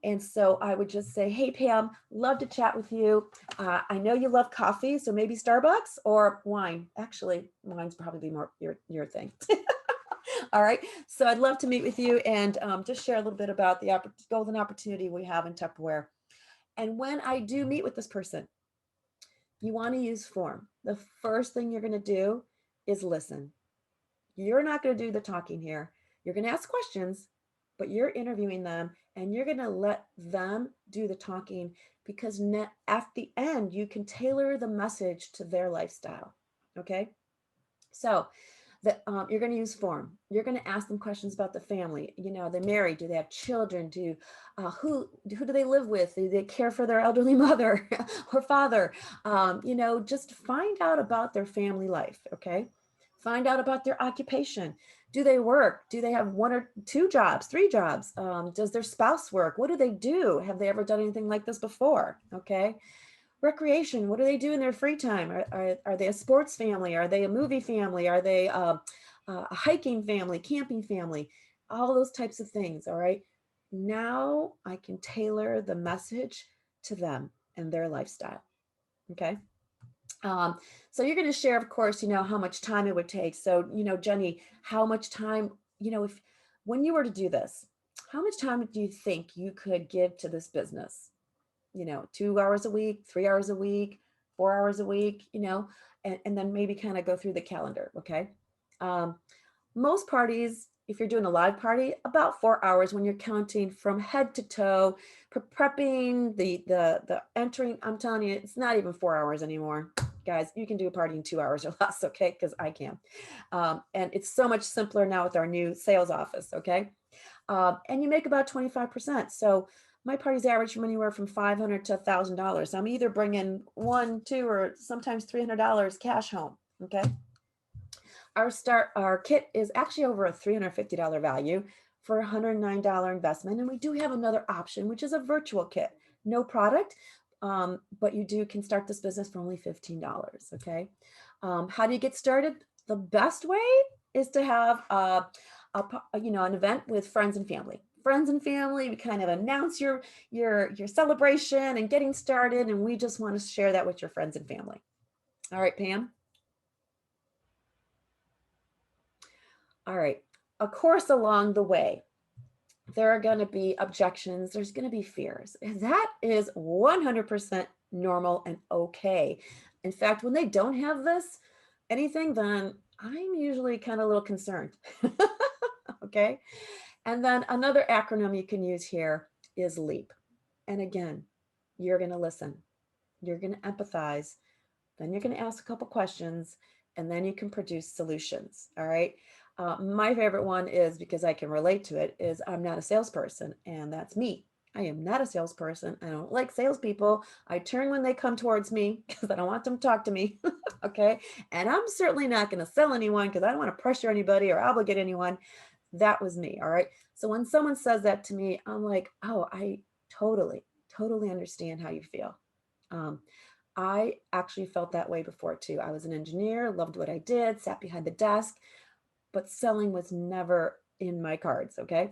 And so I would just say, hey, Pam, love to chat with you. I know you love coffee, so maybe Starbucks or wine. Actually, wine's probably more your thing. All right. So I'd love to meet with you and just share a little bit about the golden opportunity we have in Tupperware. And when I do meet with this person, you want to use form. The first thing you're going to do is listen. You're not going to do the talking here. You're going to ask questions, but you're interviewing them and you're going to let them do the talking because at the end, you can tailor the message to their lifestyle. Okay. So you're going to use form. You're going to ask them questions about the family. You know, they're married. Do they have children? Who do they live with? Do they care for their elderly mother or father? You know, just find out about their family life. Okay. Find out about their occupation. Do they work? Do they have 1 or 2 jobs, 3 jobs? Does their spouse work? What do they do? Have they ever done anything like this before? Okay. Recreation, what do they do in their free time? Are they a sports family? Are they a movie family? Are they a hiking family, camping family? All those types of things. All right. Now I can tailor the message to them and their lifestyle. Okay. So you're going to share, of course, you know, how much time it would take. So, you know, Jenny, how much time, you know, when you were to do this, how much time do you think you could give to this business? You know, 2 hours a week, 3 hours a week, 4 hours a week, you know, and then maybe kind of go through the calendar. Okay. Um, Most parties, if you're doing a live party, about 4 hours when you're counting from head to toe, prepping the entering. I'm telling you, it's not even 4 hours anymore. Guys, you can do a party in 2 hours or less, okay? Because I can. And it's so much simpler now with our new sales office, okay? And you make about 25%. So my parties average from anywhere from $500 to $1,000. I'm either bringing $1, $2, or sometimes $300 cash home, okay? Our kit is actually over a $350 value for a $109 investment. And we do have another option, which is a virtual kit. No product, but you can start this business for only $15. Okay. How do you get started? The best way is to have an event with friends and family. Friends and family, we kind of announce your celebration and getting started, and we just want to share that with your friends and family. All right, Pam. All right. Of course, along the way, there are going to be objections. There's going to be fears. That is 100% normal and okay. In fact, when they don't have anything, then I'm usually kind of a little concerned. Okay. And then another acronym you can use here is LEAP. And again, you're going to listen. You're going to empathize. Then you're going to ask a couple questions, and then you can produce solutions. All right. My favorite one is, because I can relate to it, is I'm not a salesperson, and that's me. I am not a salesperson. I don't like salespeople. I turn when they come towards me because I don't want them to talk to me. Okay. And I'm certainly not going to sell anyone because I don't want to pressure anybody or obligate anyone. That was me. All right. So when someone says that to me, I'm like, oh, I totally, totally understand how you feel. I actually felt that way before too. I was an engineer, loved what I did, sat behind the desk, but selling was never in my cards. Okay.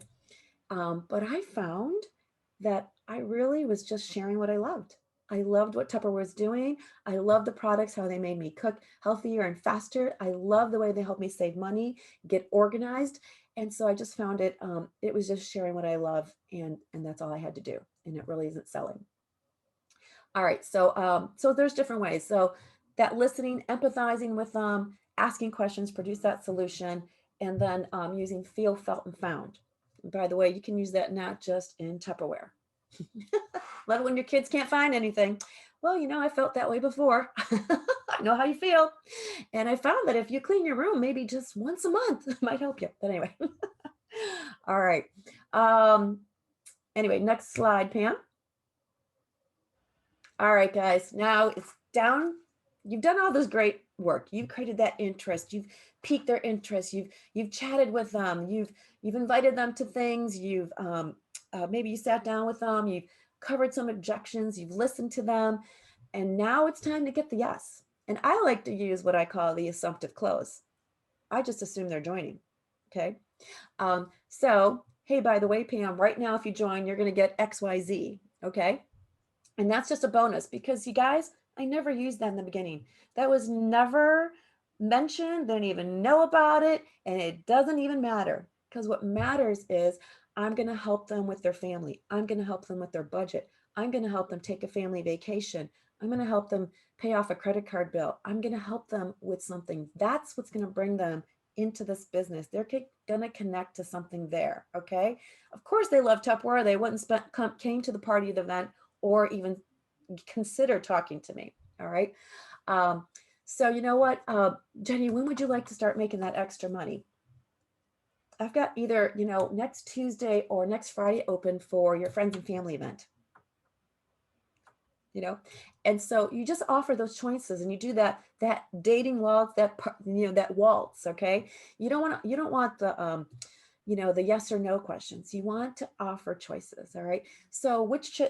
But I found that I really was just sharing what I loved. I loved what Tupperware was doing. I loved the products, how they made me cook healthier and faster. I love the way they helped me save money, get organized. And so I just found it was just sharing what I love, and that's all I had to do. And it really isn't selling. All right. So there's different ways. So that listening, empathizing with them, asking questions, produce that solution, and then using feel, felt, and found. And by the way, you can use that not just in Tupperware. Let when your kids can't find anything. Well, I felt that way before. I know how you feel. And I found that if you clean your room, maybe just once a month, it might help you. But anyway. All right. Anyway, next slide, Pam. All right, guys, now it's down. You've done all this great work. You've created that interest. You've piqued their interest. You've chatted with them. You've invited them to things. You've maybe you sat down with them. You've covered some objections. You've listened to them, and now it's time to get the yes. And I like to use what I call the assumptive close. I just assume they're joining. Okay. So hey, by the way, Pam, right now if you join, you're going to get XYZ. Okay. And that's just a bonus because you guys, I never used that in the beginning. That was never mention, they don't even know about it, and it doesn't even matter. Because what matters is I'm going to help them with their family. I'm going to help them with their budget. I'm going to help them take a family vacation. I'm going to help them pay off a credit card bill. I'm going to help them with something. That's what's going to bring them into this business. They're going to connect to something there. Okay. Of course, they love Tupperware. They wouldn't came to the party event or even consider talking to me. All right. So you know what, Jenny, when would you like to start making that extra money? I've got either, next Tuesday or next Friday open for your friends and family event. And so you just offer those choices and you do that dating waltz, that waltz. Okay. You don't want the, the yes or no questions. You want to offer choices. All right. So which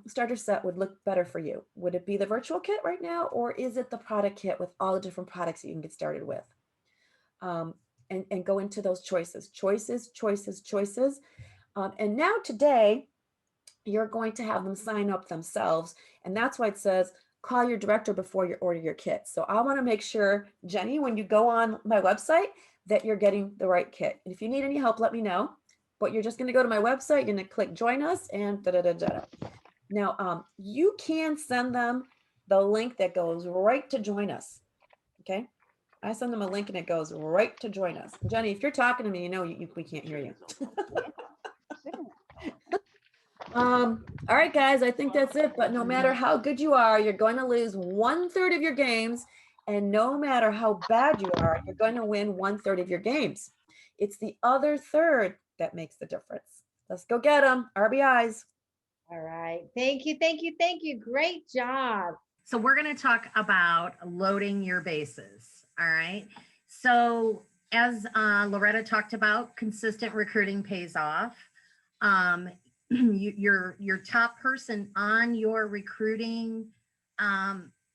starter set would look better for you? Would it be the virtual kit right now, or is it the product kit with all the different products that you can get started with? And go into those choices. And now today, you're going to have them sign up themselves. And that's why it says, call your director before you order your kit. So I want to make sure, Jenny, when you go on my website, that you're getting the right kit. And if you need any help, let me know. But you're just going to go to my website, you're going to click join us and da-da-da-da. Now, you can send them the link that goes right to join us. Okay. I send them a link and it goes right to join us. Jenny, if you're talking to me, we can't hear you. All right, guys, I think that's it. But no matter how good you are, you're going to lose 1/3 of your games. And no matter how bad you are, you're going to win 1/3 of your games. It's the other third that makes the difference. Let's go get them. RBIs. All right. Thank you. Thank you. Thank you. Great job. So we're going to talk about loading your bases. All right. So as Loretta talked about, consistent recruiting pays off. Your top person on your recruiting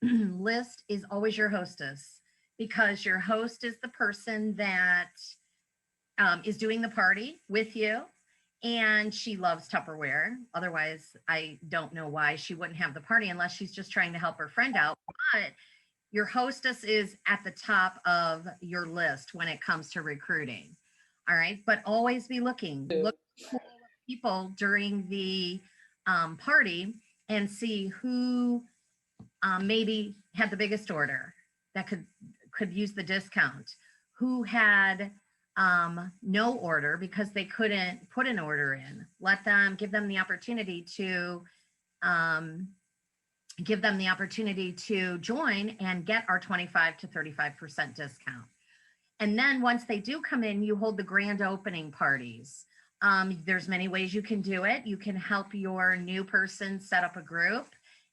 list is always your hostess, because your host is the person that is doing the party with you, and she loves Tupperware. Otherwise, I don't know why she wouldn't have the party, unless she's just trying to help her friend out. But your hostess is at the top of your list when it comes to recruiting. All right. But always be looking. Look for people during the party and see who maybe had the biggest order that could use the discount, who had no order because they couldn't put an order in. Give them the opportunity to join and get our 25 to 35% discount. And then once they do come in, you hold the grand opening parties. There's many ways you can do it. You can help your new person set up a group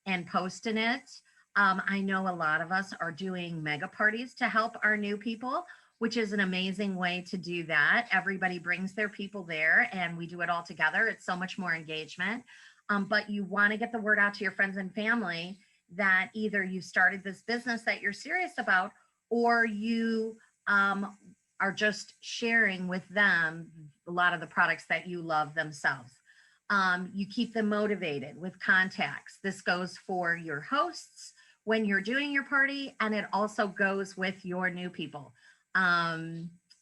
and post in it. I know a lot of us are doing mega parties to help our new people, which is an amazing way to do that. Everybody brings their people there and we do it all together. It's so much more engagement. But you want to get the word out to your friends and family that either you started this business that you're serious about, or you are just sharing with them a lot of the products that you love themselves. You keep them motivated with contacts. This goes for your hosts when you're doing your party, and it also goes with your new people.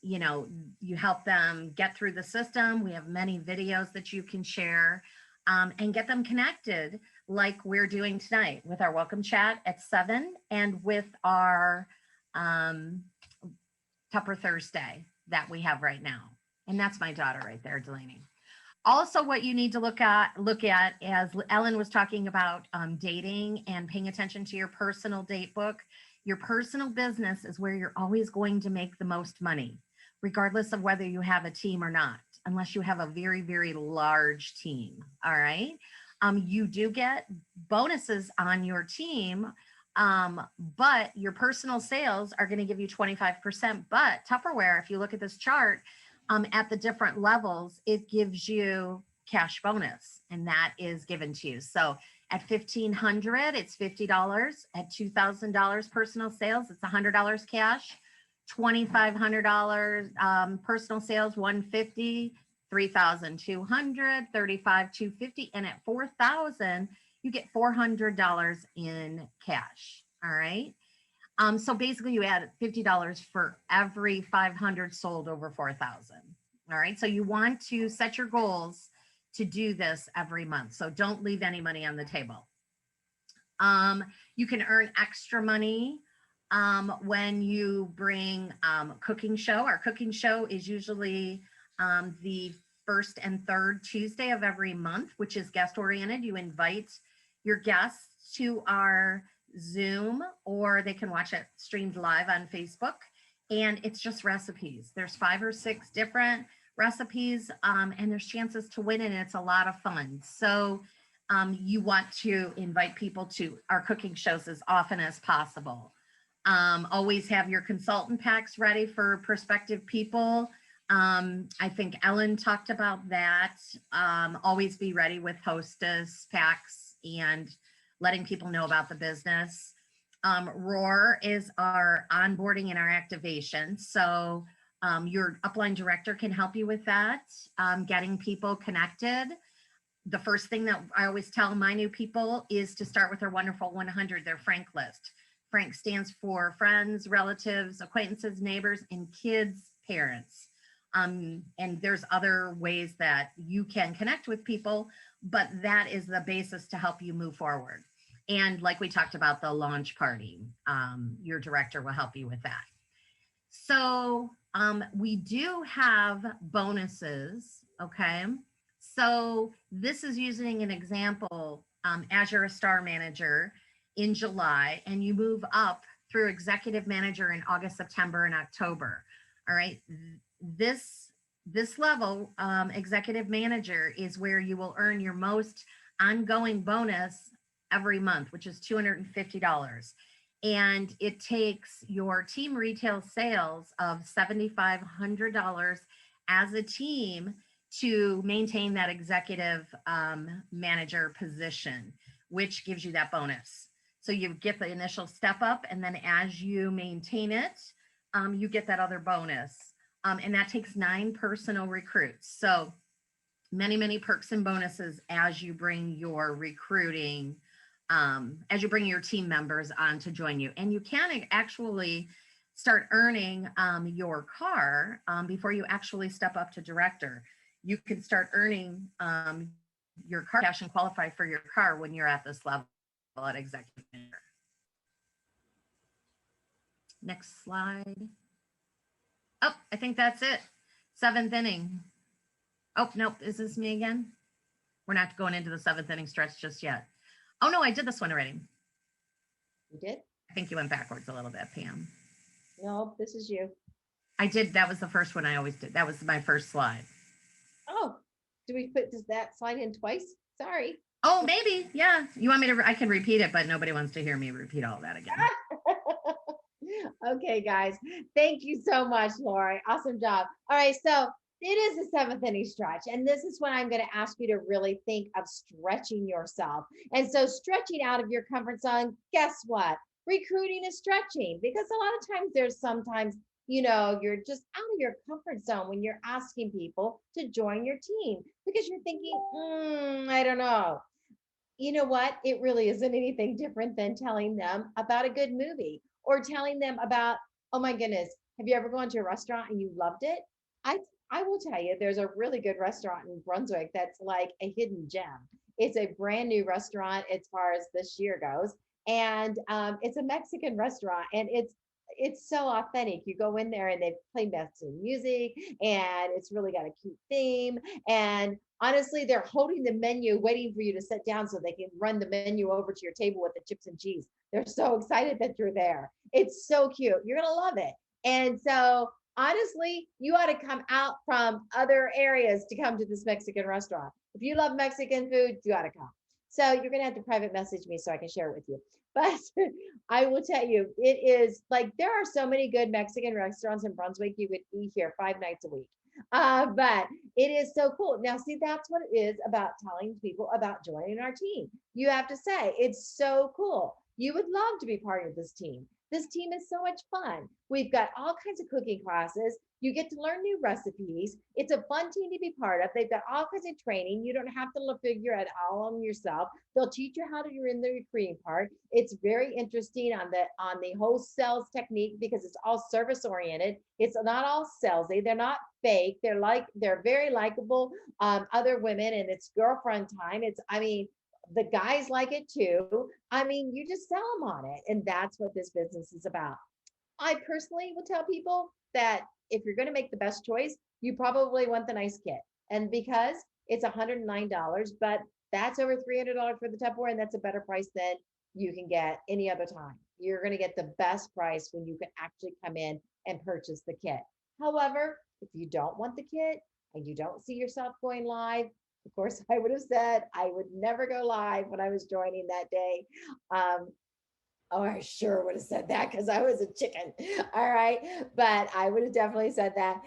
You help them get through the system. We have many videos that you can share and get them connected, like we're doing tonight with our welcome chat at 7 and with our Tupper Thursday that we have right now. And that's my daughter right there, Delaney. Also, what you need to look at, as Ellen was talking about dating and paying attention to your personal date book. Your personal business is where you're always going to make the most money, regardless of whether you have a team or not, unless you have a very, very large team. All right. You do get bonuses on your team, but your personal sales are going to give you 25%. But Tupperware, if you look at this chart, at the different levels, it gives you cash bonus, and that is given to you. So at $1,500, it's $50. At $2,000 personal sales, it's $100 cash. $2,500 personal sales, $150. 3,200, 35,250, and at 4,000, you get $400 in cash. All right. So basically you add $50 for every 500 sold over 4,000. All right. So you want to set your goals to do this every month. So don't leave any money on the table. You can earn extra money when you bring cooking show. Our cooking show is usually the first and third Tuesday of every month, which is guest oriented. You invite your guests to our Zoom, or they can watch it streamed live on Facebook. And it's just recipes. There's 5 or 6 different recipes, and there's chances to win, and it's a lot of fun. So you want to invite people to our cooking shows as often as possible. Always have your consultant packs ready for prospective people. I think Ellen talked about that. Always be ready with hostess packs and letting people know about the business. Roar is our onboarding and our activation. So your upline director can help you with that, getting people connected. The first thing that I always tell my new people is to start with their wonderful 100, their Frank list. Frank stands for friends, relatives, acquaintances, neighbors, and kids' parents. And there's other ways that you can connect with people, but that is the basis to help you move forward. And like we talked about the launch party, your director will help you with that. So we do have bonuses, okay? So this is using an example as you're a star manager in July and you move up through executive manager in August, September, and October. All right. This level, executive manager, is where you will earn your most ongoing bonus every month, which is $250. And it takes your team retail sales of $7,500 as a team to maintain that executive manager position, which gives you that bonus. So you get the initial step up, and then as you maintain it, you get that other bonus. And that takes 9 personal recruits. So many, many perks and bonuses as you bring your recruiting, as you bring your team members on to join you. And you can actually start earning your car before you actually step up to director. You can start earning your car cash and qualify for your car when you're at this level at executive manager. Next slide. Oh, I think that's it. 7th inning. Oh, nope. Is this me again? We're not going into the 7th inning stretch just yet. Oh, no, I did this one already. You did? I think you went backwards a little bit, Pam. No, this is you. I did. That was the first one I always did. That was my first slide. Oh, do we put that slide in twice? Sorry. Oh, maybe. Yeah. You want me to? I can repeat it, but nobody wants to hear me repeat all of that again. Okay, guys. Thank you so much, Lori. Awesome job. All right. So it is the 7th inning stretch. And this is when I'm going to ask you to really think of stretching yourself. And so stretching out of your comfort zone, guess what? Recruiting is stretching, because a lot of times there's sometimes, you're just out of your comfort zone when you're asking people to join your team because you're thinking, I don't know. You know what? It really isn't anything different than telling them about a good movie or telling them about, oh my goodness, have you ever gone to a restaurant and you loved it? I will tell you, there's a really good restaurant in Brunswick that's like a hidden gem. It's a brand new restaurant as far as this year goes. And it's a Mexican restaurant, and it's so authentic. You go in there and they play Mexican music, and it's really got a cute theme. And honestly, they're holding the menu, waiting for you to sit down so they can run the menu over to your table with the chips and cheese. They're so excited that you're there. It's so cute. You're going to love it. And so honestly, you ought to come out from other areas to come to this Mexican restaurant. If you love Mexican food, you ought to come. So you're going to have to private message me so I can share it with you. But I will tell you, it is like there are so many good Mexican restaurants in Brunswick. You could eat here 5 nights a week. But it is so cool. Now, see, that's what it is about telling people about joining our team. You have to say, it's so cool. You would love to be part of this team. This team is so much fun. We've got all kinds of cooking classes. You get to learn new recipes. It's a fun team to be part of. They've got all kinds of training. You don't have to figure it all on yourself. They'll teach you how to do in the recruiting part. It's very interesting on the whole sales technique because it's all service oriented. It's not all salesy. They're not fake. They're very likable other women, and it's girlfriend time. The guys like it too. You just sell them on it. And that's what this business is about. I personally will tell people that if you're going to make the best choice, you probably want the nice kit. And because it's $109, but that's over $300 for the Tupperware, and that's a better price than you can get any other time. You're going to get the best price when you can actually come in and purchase the kit. However, if you don't want the kit and you don't see yourself going live, of course, I would have said I would never go live when I was joining that day. I sure would have said that because I was a chicken. All right. But I would have definitely said that.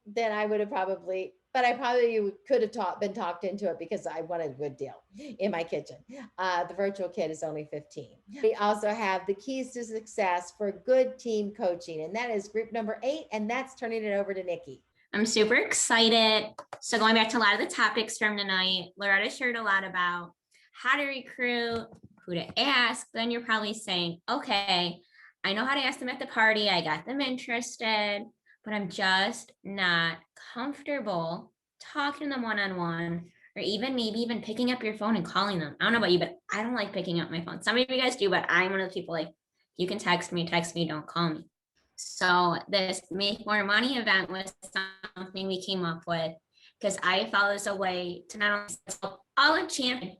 Then I would have probably, but I probably could have been talked into it because I wanted a good deal in my kitchen. The virtual kit is only $15. We also have the keys to success for good team coaching, and that is group number 8, and that's turning it over to Nikki. I'm super excited. So going back to a lot of the topics from tonight, Loretta shared a lot about how to recruit, who to ask. Then you're probably saying, okay, I know how to ask them at the party. I got them interested, but I'm just not comfortable talking to them one-on-one, or maybe even picking up your phone and calling them. I don't know about you, but I don't like picking up my phone. Some of you guys do, but I'm one of the people like, you can text me, don't call me. So this Make More Money event was something we came up with because I felt as a way to not only all of champion,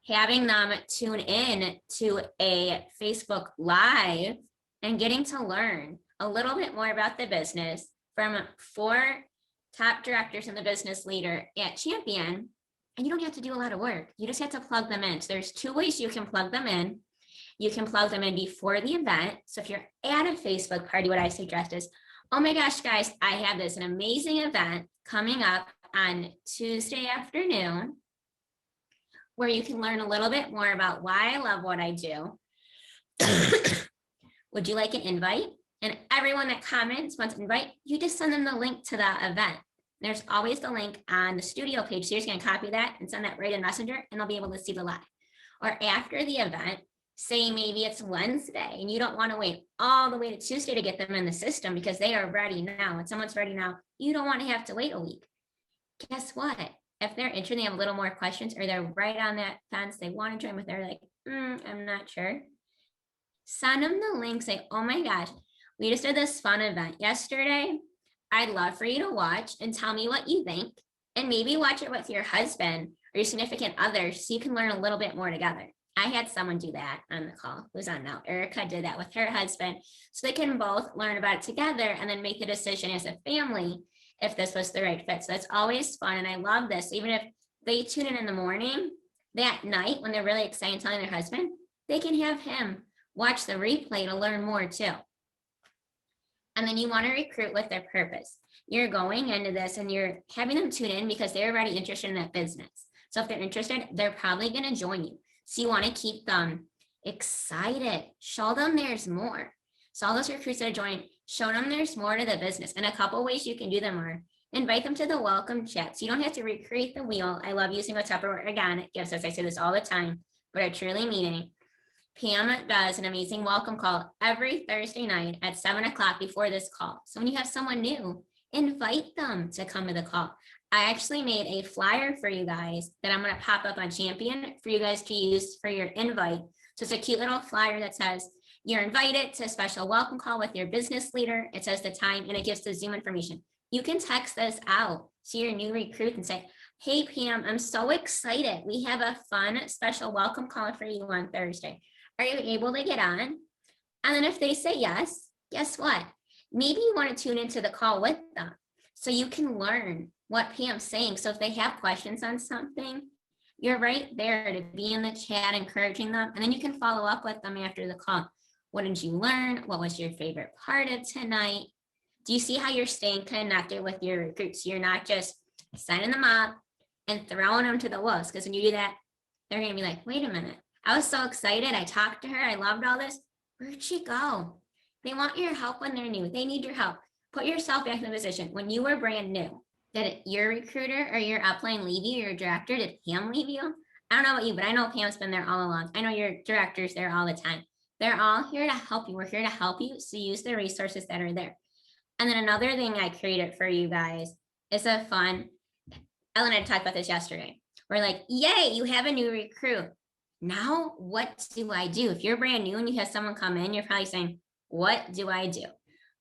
having them tune in to a Facebook Live and getting to learn a little bit more about the business from 4 top directors and the business leader at Champion. And you don't have to do a lot of work. You just have to plug them in. So there's 2 ways you can plug them in. You can plug them in before the event. So if you're at a Facebook party, what I suggest is, oh my gosh, guys, I have an amazing event coming up on Tuesday afternoon where you can learn a little bit more about why I love what I do. Would you like an invite? And everyone that comments wants an invite, you just send them the link to that event. There's always the link on the studio page. So you're just going to copy that and send that right in Messenger, and they'll be able to see the live. Or after the event, say maybe it's Wednesday and you don't want to wait all the way to Tuesday to get them in the system because they are ready now. When someone's ready now, you don't want to have to wait a week. Guess what? If they're interested, they have a little more questions, or they're right on that fence, they want to join, but they're like, I'm not sure. Send them the link, say, oh my gosh, we just did this fun event yesterday. I'd love for you to watch and tell me what you think, and maybe watch it with your husband or your significant other so you can learn a little bit more together. I had someone do that on the call who's on now. Erica did that with her husband. So they can both learn about it together and then make the decision as a family if this was the right fit. So it's always fun. And I love this. Even if they tune in the morning, that night when they're really excited telling their husband, they can have him watch the replay to learn more too. And then you want to recruit with their purpose. You're going into this and you're having them tune in because they're already interested in that business. So if they're interested, they're probably going to join you. So you want to keep them excited. Show them there's more. So all those recruits that are joining, show them there's more to the business. And a couple ways you can do them are invite them to the welcome chat. So you don't have to recreate the wheel. I love using a Tupperware. Again, yes, as I say this all the time, but I truly mean it. Pam does an amazing welcome call every Thursday night at 7 o'clock before this call. So when you have someone new, invite them to come to the call. I actually made a flyer for you guys that I'm going to pop up on Champion for you guys to use for your invite. So it's a cute little flyer that says you're invited to a special welcome call with your business leader. It says the time and it gives the Zoom information. You can text this out to your new recruit and say, hey, Pam, I'm so excited. We have a fun special welcome call for you on Thursday. Are you able to get on? And then if they say yes, guess what? Maybe you want to tune into the call with them so you can learn what Pam's saying. So if they have questions on something, you're right there to be in the chat, encouraging them. And then you can follow up with them after the call. What did you learn? What was your favorite part of tonight? Do you see how you're staying connected with your recruits? You're not just signing them up and throwing them to the wolves. Because when you do that, they're going to be like, wait a minute. I was so excited. I talked to her. I loved all this. where'd she go? They want your help when they're new. They need your help. Put yourself back in the position when you were brand new. Did your recruiter or your upline leave you, your director? Did Pam leave you? I don't know about you, but I know Pam's been there all along. I know your director's there all the time. They're all here to help you. We're here to help you. So use the resources that are there. And then another thing I created for you guys is a fun, Ellen and I talked about this yesterday. We're like, yay, you have a new recruit. Now, what do I do? If you're brand new and you have someone come in, you're probably saying, what do I do?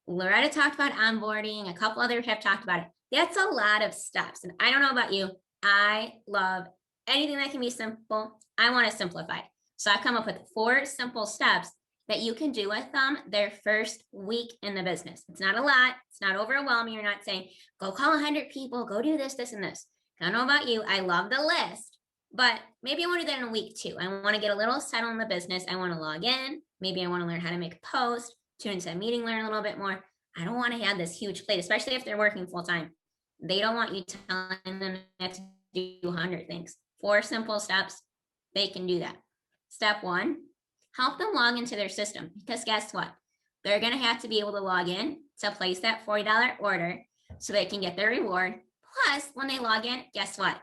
Loretta talked about onboarding. A couple others have talked about it. That's a lot of steps. And I don't know about you. I love anything that can be simple. I want to simplify it. So I've come up with 4 simple steps that you can do with them their first week in the business. It's not a lot. It's not overwhelming. You're not saying, go call 100 people, go do this, this, and this. I don't know about you. I love the list, but maybe I want to do that in a week too. I want to get a little settled in the business. I want to log in. Maybe I want to learn how to make a post, tune into a meeting, learn a little bit more. I don't want to have this huge plate, especially if they're working full time. They don't want you telling them to do 100 things. 4 simple steps, they can do that. Step 1, help them log into their system, because guess what? They're going to have to be able to log in to place that $40 order so they can get their reward. Plus, when they log in, guess what?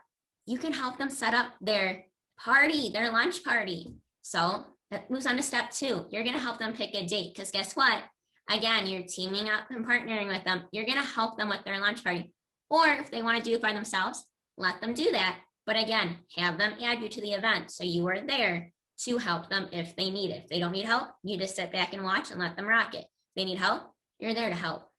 You can help them set up their party, their lunch party. So that moves on to step 2. You're going to help them pick a date, because guess what? Again, you're teaming up and partnering with them. You're going to help them with their lunch party. Or if they want to do it by themselves, let them do that. But again, have them add you to the event so you are there to help them if they need it. If they don't need help, you just sit back and watch and let them rock it. If they need help, you're there to help.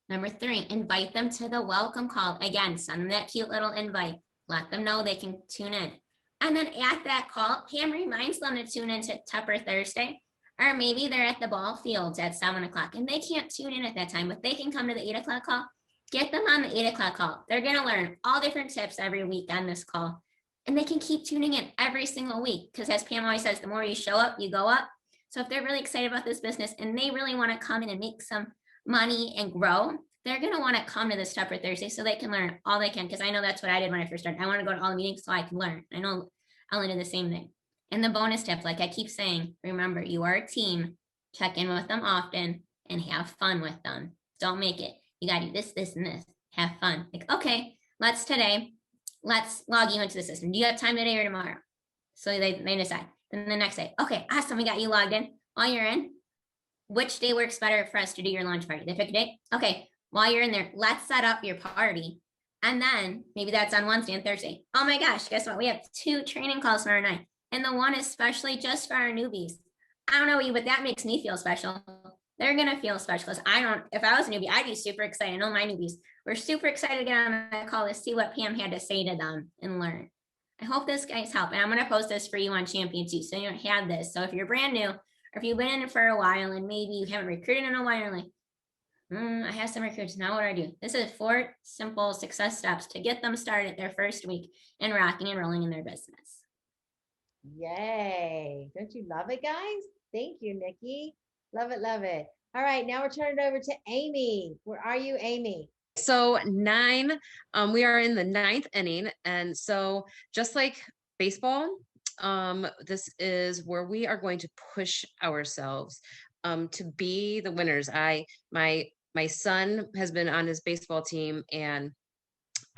Number 3, invite them to the welcome call. Again, send them that cute little invite. Let them know they can tune in. And then at that call, Pam reminds them to tune in to Tupper Thursday. Or maybe they're at the ball fields at 7 o'clock and they can't tune in at that time, but they can come to the 8 o'clock call. Get them on the 8 o'clock call. They're going to learn all different tips every week on this call. And they can keep tuning in every single week, because as Pam always says, the more you show up, you go up. So if they're really excited about this business and they really want to come in and make some money and grow, they're going to want to come to this Tupper Thursday so they can learn all they can. Because I know that's what I did when I first started. I want to go to all the meetings so I can learn. I know Ellen did the same thing. And the bonus tip, like I keep saying, remember, you are a team. Check in with them often and have fun with them. Don't make it, you got to do this, this, and this. Have fun. Like, okay, let's log you into the system. Do you have time today or tomorrow? So they decide. Then the next day, okay, awesome, we got you logged in. While you're in, which day works better for us to do your lunch party? They pick a date. Okay, while you're in there, let's set up your party. And then maybe that's on Wednesday and Thursday. Oh my gosh, guess what? We have 2 training calls tomorrow night. And the one is specially just for our newbies. I don't know you, but that makes me feel special. They're going to feel special. If I was a newbie, I'd be super excited. I know my newbies, we're super excited to get on that call to see what Pam had to say to them and learn. I hope this guys help. And I'm going to post this for you on Champion too, so you don't have this. So if you're brand new, or if you've been in it for a while and maybe you haven't recruited in a while, you're like, I have some recruits. Now what do I do? This is 4 simple success steps to get them started their first week and rocking and rolling in their business. Yay. Don't you love it, guys? Thank you, Nikki. Love it, love it. All right, now we're turning it over to Amy. Where are you, Amy? So 9, we are in the 9th inning. And so just like baseball, this is where we are going to push ourselves to be the winners. My son has been on his baseball team, and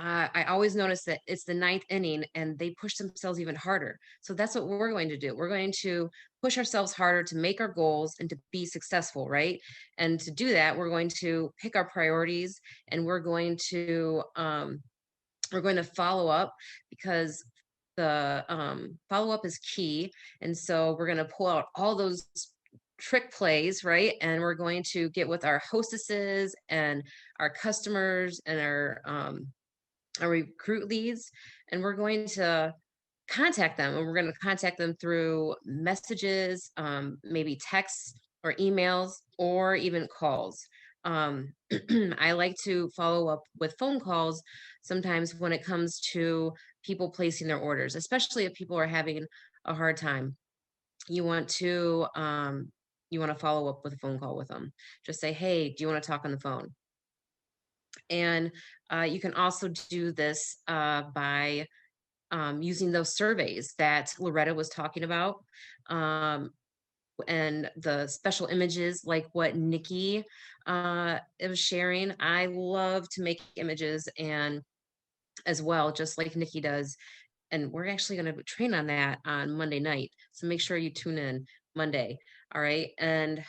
I always notice that it's the 9th inning and they push themselves even harder. So that's what we're going to do. We're going to push ourselves harder to make our goals and to be successful, right? And to do that, we're going to pick our priorities, and we're going to follow up, because the follow up is key. And so we're going to pull out all those trick plays, right? And we're going to get with our hostesses and our customers and our recruit leads, and we're going to contact them, and we're going to contact them through messages, maybe texts or emails, or even calls. I like to follow up with phone calls sometimes when it comes to people placing their orders, especially if people are having a hard time. You want to follow up with a phone call with them. Just say, hey, do you want to talk on the phone? And you can also do this by using those surveys that Loretta was talking about. and the special images like what Nikki was sharing. I love to make images and as well, just like Nikki does. And we're actually going to train on that on Monday night. So make sure you tune in Monday. All right. And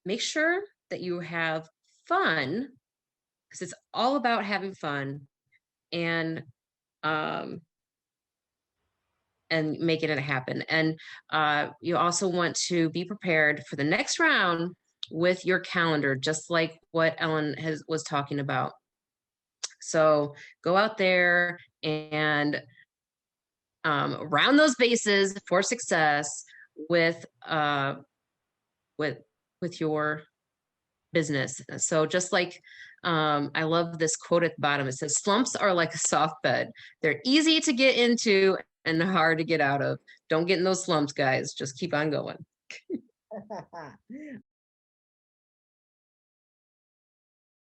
make sure that you have fun, because it's all about having fun and making it happen. And you also want to be prepared for the next round with your calendar, just like what Ellen was talking about. So go out there and round those bases for success with your business. So just like I love this quote at the bottom. It says, slumps are like a soft bed. They're easy to get into and hard to get out of. Don't get in those slumps, guys. Just keep on going.